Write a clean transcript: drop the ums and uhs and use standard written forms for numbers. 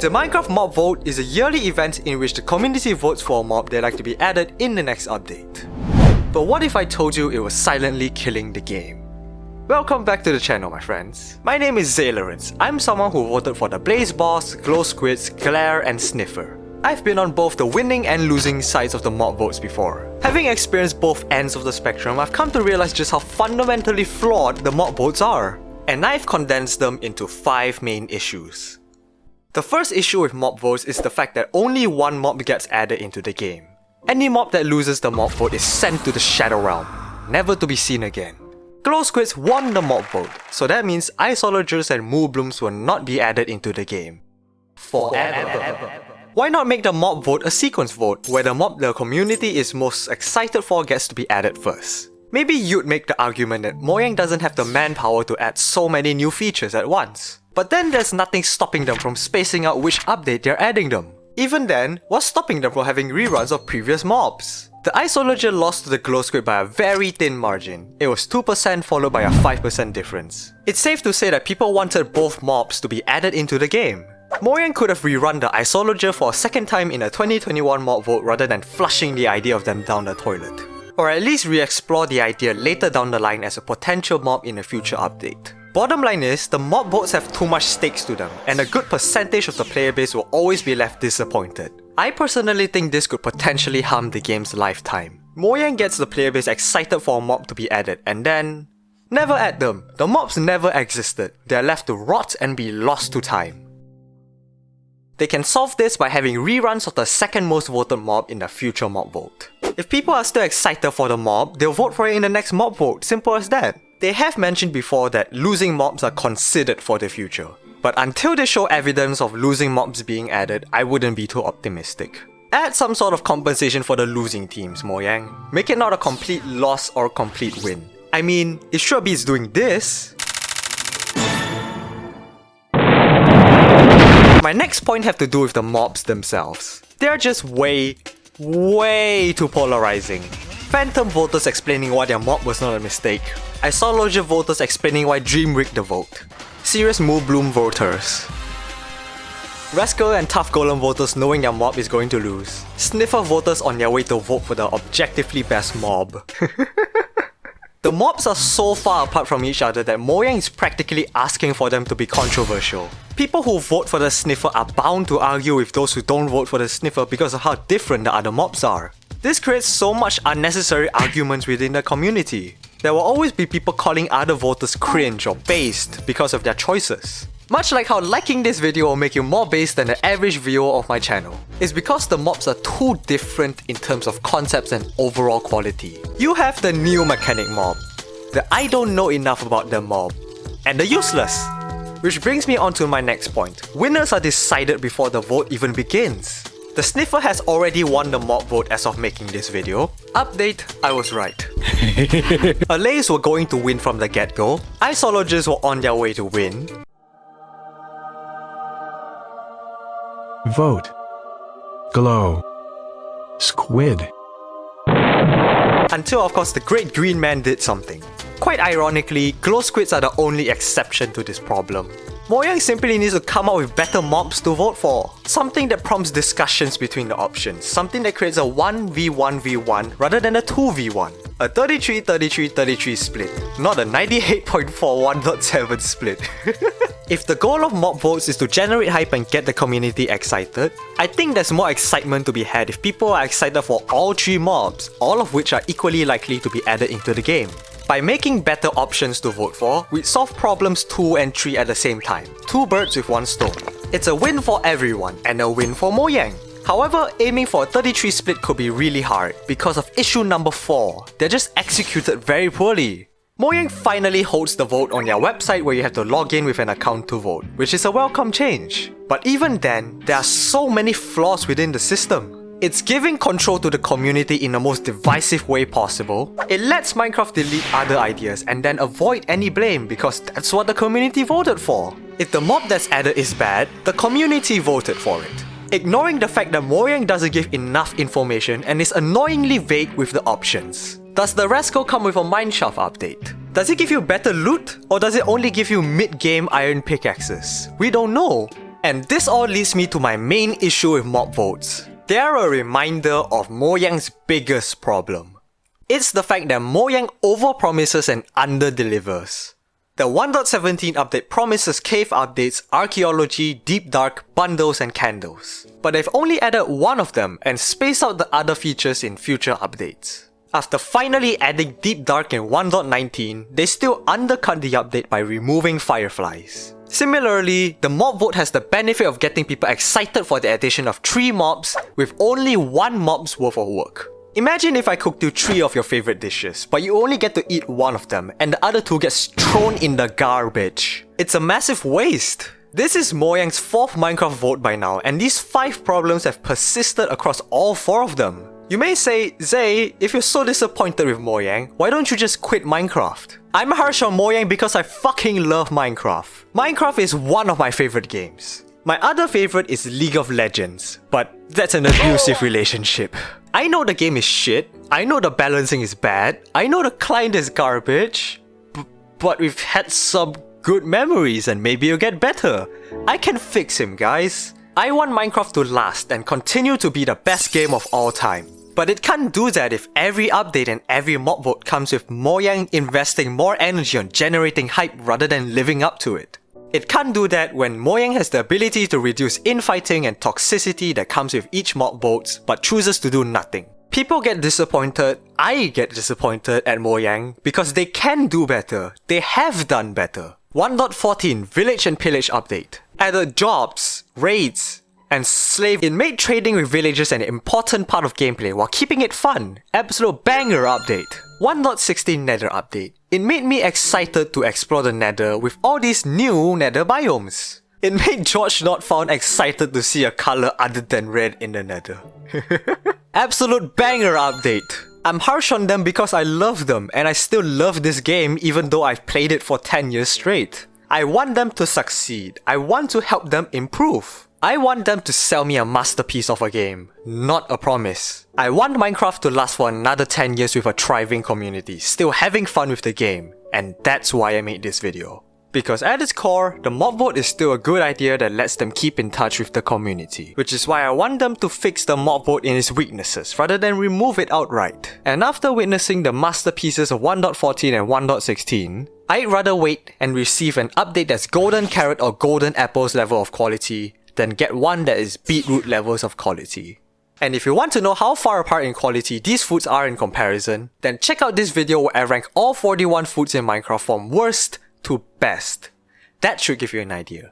The Minecraft Mob Vote is a yearly event in which the community votes for a mob they'd like to be added in the next update. But what if I told you it was silently killing the game? Welcome back to the channel, my friends. My name is Zailerance. I'm someone who voted for the Blaze Boss, Glow Squids, Glare and Sniffer. I've been on both the winning and losing sides of the mob votes before. Having experienced both ends of the spectrum, I've come to realize just how fundamentally flawed the mob votes are. And I've condensed them into 5 main issues. The first issue with mob votes is the fact that only one mob gets added into the game. Any mob that loses the mob vote is sent to the Shadow Realm, never to be seen again. Glow Squids won the mob vote, so that means Isologers and Moo Blooms will not be added into the game. Forever. Why not make the mob vote a sequence vote, where the mob the community is most excited for gets to be added first? Maybe you'd make the argument that Mojang doesn't have the manpower to add so many new features at once. But then there's nothing stopping them from spacing out which update they're adding them. Even then, what's stopping them from having reruns of previous mobs? The Isologer lost to the Glow Squid by a very thin margin. It was 2% followed by a 5% difference. It's safe to say that people wanted both mobs to be added into the game. Mojang could have rerun the Isologer for a second time in a 2021 mob vote rather than flushing the idea of them down the toilet. Or at least re-explore the idea later down the line as a potential mob in a future update. Bottom line is, the mob votes have too much stakes to them, and a good percentage of the player base will always be left disappointed. I personally think this could potentially harm the game's lifetime. Mojang gets the player base excited for a mob to be added, and then never add them. The mobs never existed. They're left to rot and be lost to time. They can solve this by having reruns of the second most voted mob in the future mob vote. If people are still excited for the mob, they'll vote for it in the next mob vote, simple as that. They have mentioned before that losing mobs are considered for the future. But until they show evidence of losing mobs being added, I wouldn't be too optimistic. Add some sort of compensation for the losing teams, Mojang. Make it not a complete loss or complete win. I mean, it sure beats doing this. My next point have to do with the mobs themselves. They're just way too polarizing. Phantom voters explaining why their mob was not a mistake. Isologer voters explaining why Dream rigged the vote. Serious Moo Bloom voters. Rascal and Tough Golem voters knowing their mob is going to lose. Sniffer voters on their way to vote for the objectively best mob. The mobs are so far apart from each other that Mojang is practically asking for them to be controversial. People who vote for the Sniffer are bound to argue with those who don't vote for the Sniffer because of how different the other mobs are. This creates so much unnecessary arguments within the community. There will always be people calling other voters cringe or based because of their choices. Much like how liking this video will make you more based than the average viewer of my channel. It's because the mobs are too different in terms of concepts and overall quality. You have the new mechanic mob, the I don't know enough about them mob, and the useless. Which brings me on to my next point. Winners are decided before the vote even begins. The Sniffer has already won the mob vote as of making this video. Update, I was right. Allays were going to win from the get-go. Isologers were on their way to win. Vote. Glow. Squid. Until of course the Great Green Man did something. Quite ironically, Glow Squids are the only exception to this problem. Mojang simply needs to come up with better mobs to vote for. Something that prompts discussions between the options. Something that creates a 1v1v1 rather than a 2v1. A 33-33-33 split, not a 98.41.7 split. If the goal of mob votes is to generate hype and get the community excited, I think there's more excitement to be had if people are excited for all 3 mobs, all of which are equally likely to be added into the game. By making better options to vote for, we'd solve problems 2 and 3 at the same time. 2 birds with 1 stone. It's a win for everyone, and a win for Mojang. However, aiming for a 33 split could be really hard because of issue number 4. They're just executed very poorly. Mojang finally holds the vote on their website where you have to log in with an account to vote, which is a welcome change. But even then, there are so many flaws within the system. It's giving control to the community in the most divisive way possible. It lets Minecraft delete other ideas and then avoid any blame because that's what the community voted for. If the mob that's added is bad, the community voted for it. Ignoring the fact that Mojang doesn't give enough information and is annoyingly vague with the options. Does the Rascal come with a mineshaft update? Does it give you better loot? Or does it only give you mid-game iron pickaxes? We don't know. And this all leads me to my main issue with mob votes. They are a reminder of Mojang's biggest problem. It's the fact that Mojang overpromises and underdelivers. The 1.17 update promises cave updates, archaeology, deep dark, bundles and candles. But they've only added one of them and spaced out the other features in future updates. After finally adding deep dark in 1.19, they still undercut the update by removing fireflies. Similarly, the mob vote has the benefit of getting people excited for the addition of 3 mobs with only 1 mob's worth of work. Imagine if I cooked you 3 of your favorite dishes, but you only get to eat 1 of them and the other 2 gets thrown in the garbage. It's a massive waste. This is Mojang's 4th Minecraft vote by now, and these 5 problems have persisted across all 4 of them. You may say, Zay, if you're so disappointed with Mojang, why don't you just quit Minecraft? I'm harsh on Mojang because I fucking love Minecraft. Minecraft is one of my favorite games. My other favorite is League of Legends, but that's an abusive relationship. I know the game is shit, I know the balancing is bad, I know the client is garbage, but we've had some good memories and maybe it'll get better. I can fix him, guys. I want Minecraft to last and continue to be the best game of all time. But it can't do that if every update and every mob vote comes with Mojang investing more energy on generating hype rather than living up to it. It can't do that when Mojang has the ability to reduce infighting and toxicity that comes with each mob votes but chooses to do nothing. People get disappointed, I get disappointed at Mojang because they can do better, they have done better. 1.14 Village and Pillage update added jobs, raids, and slave. It made trading with villagers an important part of gameplay while keeping it fun. Absolute banger update. 1.16 Nether update. It made me excited to explore the Nether with all these new Nether biomes. It made George Not Found excited to see a color other than red in the Nether. Absolute banger update. I'm harsh on them because I love them and I still love this game even though I've played it for 10 years straight. I want them to succeed. I want to help them improve. I want them to sell me a masterpiece of a game, not a promise. I want Minecraft to last for another 10 years with a thriving community, still having fun with the game, and that's why I made this video. Because at its core, the mob vote is still a good idea that lets them keep in touch with the community, which is why I want them to fix the mob vote in its weaknesses rather than remove it outright. And after witnessing the masterpieces of 1.14 and 1.16, I'd rather wait and receive an update that's golden carrot or golden apples level of quality than get one that is beetroot levels of quality. And if you want to know how far apart in quality these foods are in comparison, then check out this video where I rank all 41 foods in Minecraft from worst to best. That should give you an idea.